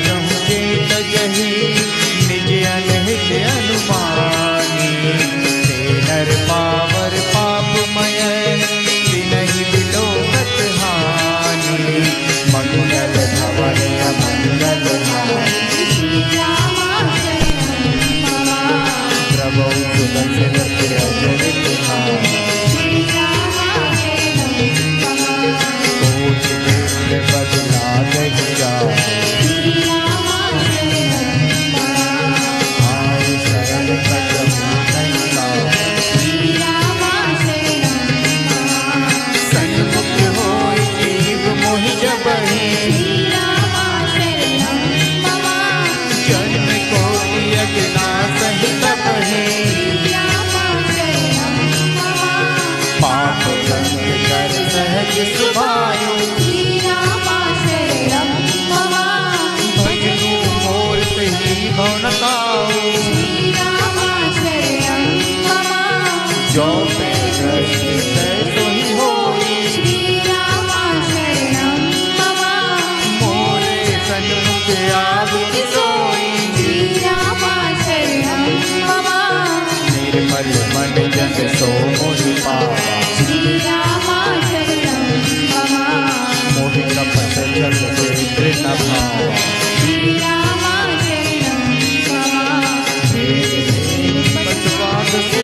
कहूँ चेत जही निज अनहित अनुमानी। नर पावर पापमय तिनहि विलोकत हानि। मंगल भवन अमंगल प्रभु सुदर्शन अजरित बदला दहिया आय शरण कदम नैना। सन्मुख होय जीव मोहि जबहि जन्म कोटि अज्ञान सहित बहि। पाप संग कर सहज सुभायु भजनु मूर्त ही भवनताऊ। जो पे दृष्टि